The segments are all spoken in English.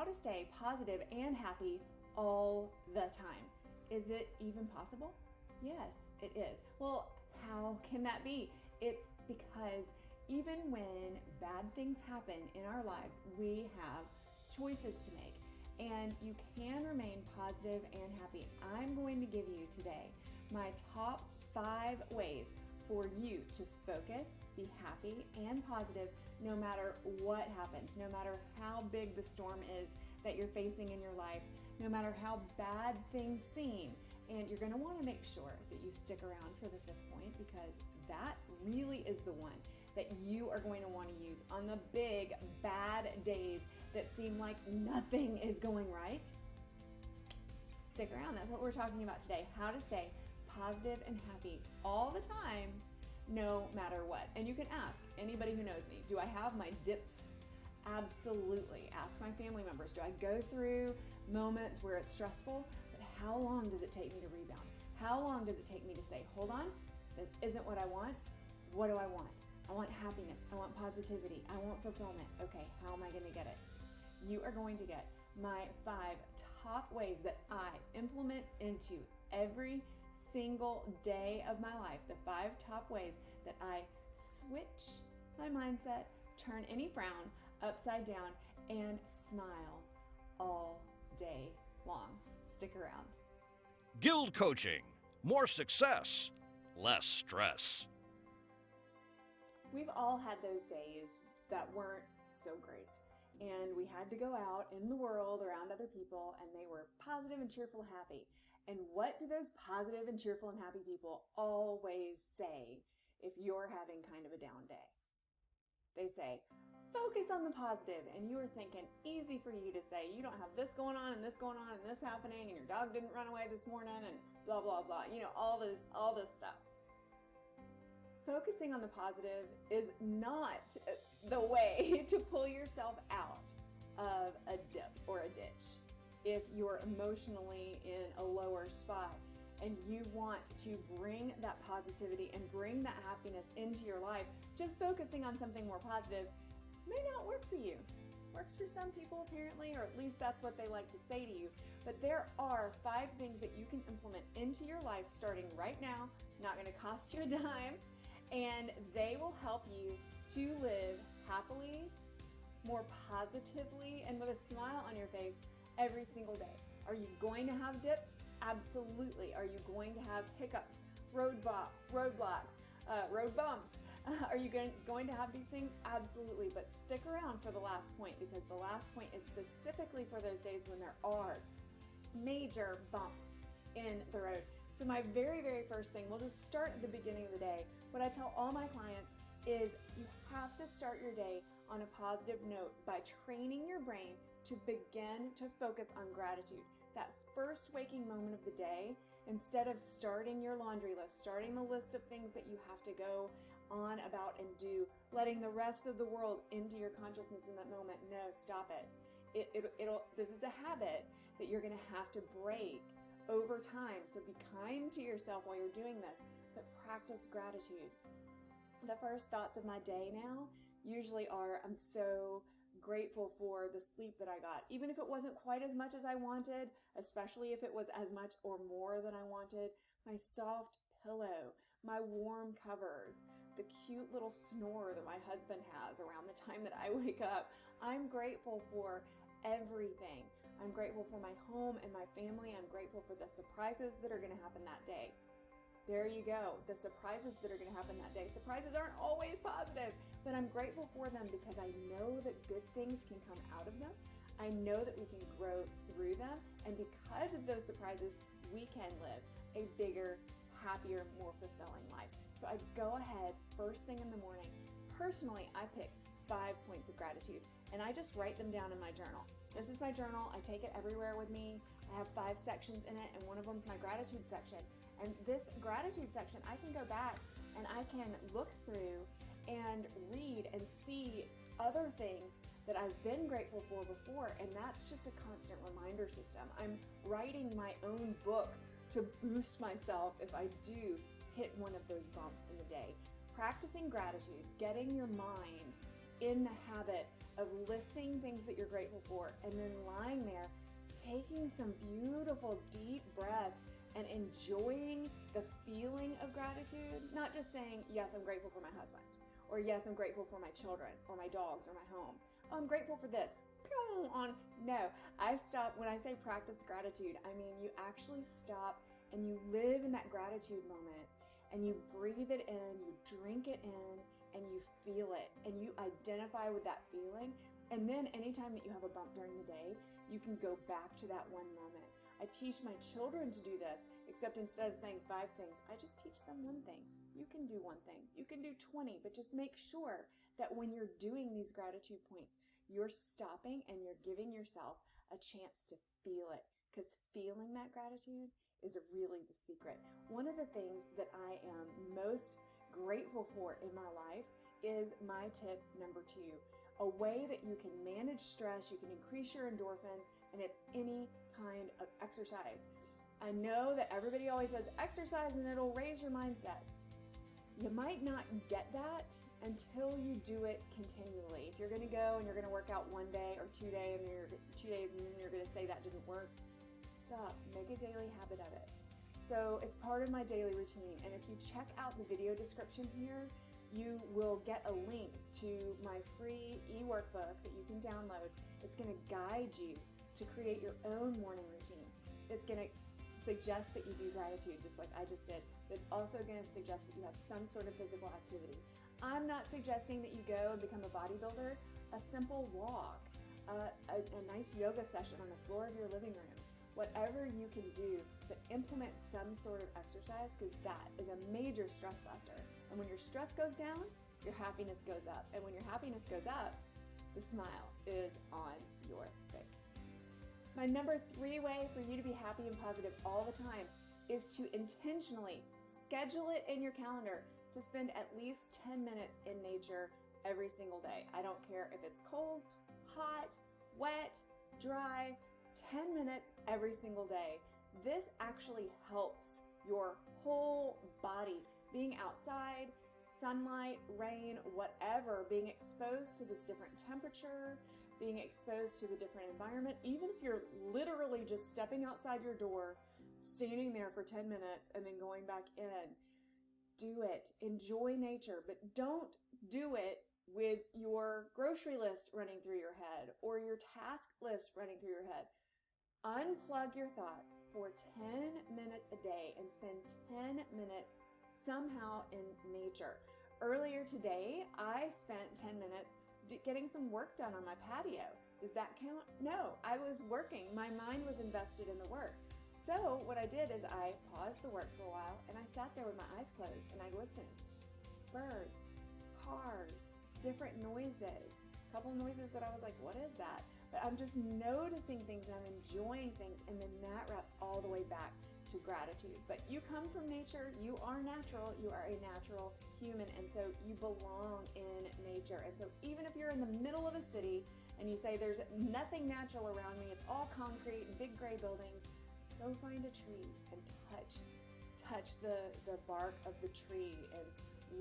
to stay positive and happy all the time. Is it even possible? Yes, it is. Well, how can that be? It's because even when bad things happen in our lives, we have choices to make, and you can remain positive and happy. I'm going to give you today my top 5 ways for you to focus, be happy and positive no matter what happens, no matter how big the storm is that you're facing in your life, no matter how bad things seem. And you're going to want to make sure that you stick around for the 5th point, because that really is the one that you are going to want to use on the big bad days that seem like nothing is going right. Stick around. That's what we're talking about today. How to stay positive and happy all the time, no matter what. And you can ask anybody who knows me, do I have my dips? Absolutely. Ask my family members, do I go through moments where it's stressful? But how long does it take me to rebound? How long does it take me to say, hold on, this isn't what I want. What do I want? I want happiness. I want positivity. I want fulfillment. Okay, how am I going to get it? You are going to get my 5 top ways that I implement into every single day of my life. The 5 top ways that I switch my mindset, turn any frown upside down, and smile all day long. Stick around. GILD Coaching. More success, less stress. We've all had those days that weren't so great, and we had to go out in the world around other people, and they were positive and cheerful, happy. And what do those positive and cheerful and happy people always say if you're having kind of a down day? They say, focus on the positive. And you are thinking, easy for you to say, you don't have this going on and this going on and this happening, and your dog didn't run away this morning and blah, blah, blah. You know, all this stuff. Focusing on the positive is not the way to pull yourself out of a dip or a ditch. If you're emotionally in a lower spot and you want to bring that positivity and bring that happiness into your life, just focusing on something more positive may not work for you. Works for some people apparently, or at least that's what they like to say to you. But there are 5 things that you can implement into your life starting right now, not going to cost you a dime, and they will help you to live happily, more positively, and with a smile on your face every single day. Are you going to have dips? Absolutely. Are you going to have hiccups, roadblocks, road bumps? Are you going to have these things? Absolutely. But stick around for the last point, because the last point is specifically for those days when there are major bumps in the road. So my very, very first thing, we'll just start at the beginning of the day. What I tell all my clients is you have to start your day on a positive note by training your brain to begin to focus on gratitude. That first waking moment of the day, instead of starting your laundry list, starting the list of things that you have to go on about and do, letting the rest of the world into your consciousness in that moment. No, stop it. This is a habit that you're going to have to break over time. So be kind to yourself while you're doing this, but practice gratitude. The first thoughts of my day now usually are, I'm so grateful for the sleep that I got, even if it wasn't quite as much as I wanted, especially if it was as much or more than I wanted. My soft pillow, my warm covers, the cute little snore that my husband has around the time that I wake up. I'm grateful for everything. I'm grateful for my home and my family. I'm grateful for the surprises that are going to happen that day. There you go. The surprises that are going to happen that day. Surprises aren't always positive, but I'm grateful for them because I know that good things can come out of them. I know that we can grow through them. And because of those surprises, we can live a bigger, happier, more fulfilling life. So I go ahead first thing in the morning. Personally, I pick 5 points of gratitude and I just write them down in my journal. This is my journal. I take it everywhere with me. I have 5 sections in it, and one of them is my gratitude section. And this gratitude section, I can go back and I can look through and read and see other things that I've been grateful for before, and that's just a constant reminder system. I'm writing my own book to boost myself if I do hit one of those bumps in the day. Practicing gratitude, getting your mind in the habit of listing things that you're grateful for, and then lying there, taking some beautiful deep breaths and enjoying the feeling of gratitude, not just saying, yes, I'm grateful for my husband, or yes, I'm grateful for my children, or my dogs, or my home. Oh, I'm grateful for this. No, I stop. When I say practice gratitude, I mean you actually stop and you live in that gratitude moment, and you breathe it in, you drink it in, and you feel it, and you identify with that feeling. And then anytime that you have a bump during the day, you can go back to that one moment. I teach my children to do this, except instead of saying 5 things, I just teach them 1 thing. You can do 1 thing. You can do 20, but just make sure that when you're doing these gratitude points, you're stopping and you're giving yourself a chance to feel it, because feeling that gratitude is really the secret. One of the things that I am most grateful for in my life is my tip number 2. A way that you can manage stress, you can increase your endorphins, and it's any kind of exercise. I know that everybody always says exercise and it'll raise your mindset. You might not get that until you do it continually. If you're going to go and you're going to work out 1 day or 2 days, and you're 2 days, and then you're going to say that didn't work, stop. Make a daily habit of it. So it's part of my daily routine. And if you check out the video description here, you will get a link to my free e-workbook that you can download. It's going to guide you to create your own morning routine. It's going to suggest that you do gratitude just like I just did. It's also going to suggest that you have some sort of physical activity. I'm not suggesting that you go and become a bodybuilder. A simple walk, a nice yoga session on the floor of your living room, whatever you can do, but implement some sort of exercise, because that is a major stress buster. And when your stress goes down, your happiness goes up. And when your happiness goes up, the smile is on your face. My number 3 way for you to be happy and positive all the time is to intentionally schedule it in your calendar to spend at least 10 minutes in nature every single day. I don't care if it's cold, hot, wet, dry, 10 minutes every single day. This actually helps your whole body. Being outside, sunlight, rain, whatever, being exposed to this different temperature, being exposed to the different environment, even if you're literally just stepping outside your door, standing there for 10 minutes and then going back in, do it. Enjoy nature, but don't do it with your grocery list running through your head or your task list running through your head. Unplug your thoughts for 10 minutes a day and spend 10 minutes somehow in nature. Earlier today, I spent 10 minutes getting some work done on my patio. Does that count? No, I was working. My mind was invested in the work. So what I did is I paused the work for a while and I sat there with my eyes closed and I listened. Birds, cars, different noises, a couple noises that I was like, what is that? But I'm just noticing things and I'm enjoying things, and then that wraps all the way back to gratitude. But you come from nature, you are natural, you are a natural human, and so you belong in nature. And so even if you're in the middle of a city and you say there's nothing natural around me, it's all concrete and big gray buildings, go find a tree and touch the bark of the tree and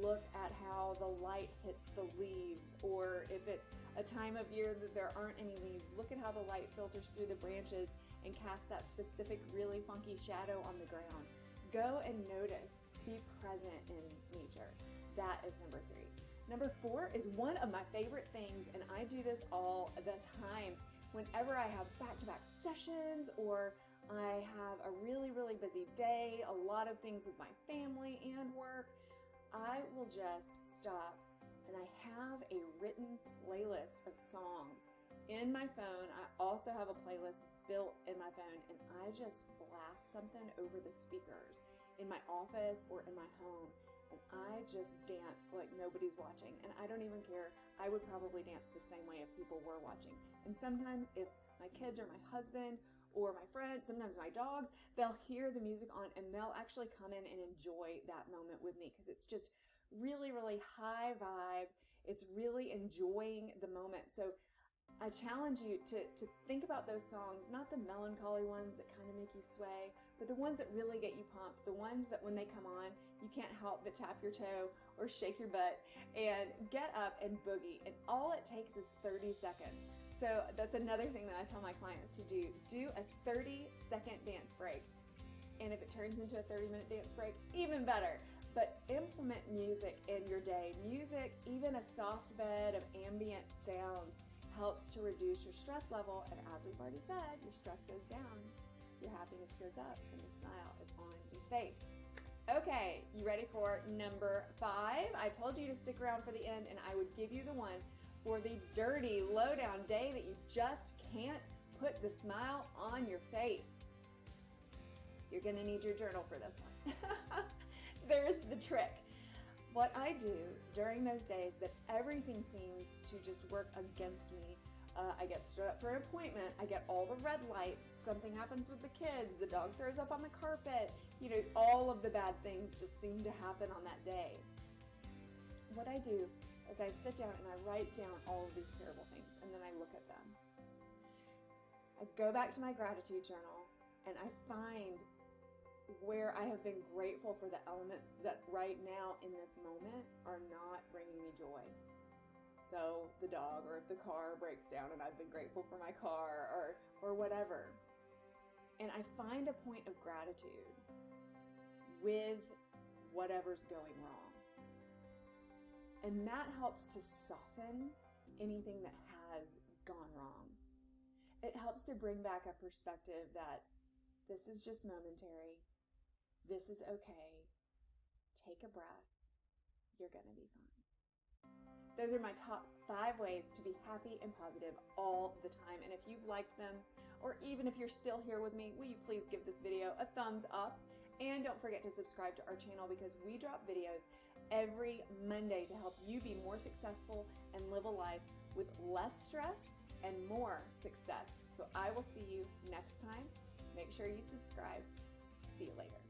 look at how the light hits the leaves. Or if it's a time of year that there aren't any leaves, look at how the light filters through the branches and casts that specific really funky shadow on the ground. Go and notice. Be present in nature. That is number 3. Number 4 is one of my favorite things, and I do this all the time. Whenever I have back-to-back sessions or I have a really, really busy day, a lot of things with my family and work, I will just stop and I have a written playlist of songs in my phone. I also have a playlist built in my phone, and I just blast something over the speakers in my office or in my home, and I just dance like nobody's watching. And I don't even care. I would probably dance the same way if people were watching. And sometimes if my kids or my husband or my friends, sometimes my dogs, they'll hear the music on and they'll actually come in and enjoy that moment with me, because it's just really, really high vibe. It's really enjoying the moment. So I challenge you to think about those songs, not the melancholy ones that kind of make you sway, but the ones that really get you pumped, the ones that when they come on, you can't help but tap your toe or shake your butt and get up and boogie. And all it takes is 30 seconds. So that's another thing that I tell my clients to do. Do a 30-second dance break. And if it turns into a 30-minute dance break, even better. But implement music in your day. Music, even a soft bed of ambient sounds, helps to reduce your stress level, and as we've already said, your stress goes down, your happiness goes up, and the smile is on your face. Okay, you ready for number 5? I told you to stick around for the end, and I would give you the one for the dirty, low-down day that you just can't put the smile on your face. You're gonna need your journal for this one. There's the trick. What I do during those days that everything seems to just work against me, I get stood up for an appointment, I get all the red lights, something happens with the kids, the dog throws up on the carpet, all of the bad things just seem to happen on that day. What I do is I sit down and I write down all of these terrible things, and then I look at them. I go back to my gratitude journal and I find where I have been grateful for the elements that right now in this moment are not bringing me joy. So the dog, or if the car breaks down and I've been grateful for my car, or whatever. And I find a point of gratitude with whatever's going wrong. And that helps to soften anything that has gone wrong. It helps to bring back a perspective that this is just momentary. This is okay. Take a breath. You're going to be fine. Those are my top 5 ways to be happy and positive all the time. And if you've liked them, or even if you're still here with me, will you please give this video a thumbs up? And don't forget to subscribe to our channel, because we drop videos every Monday to help you be more successful and live a life with less stress and more success. So I will see you next time. Make sure you subscribe. See you later.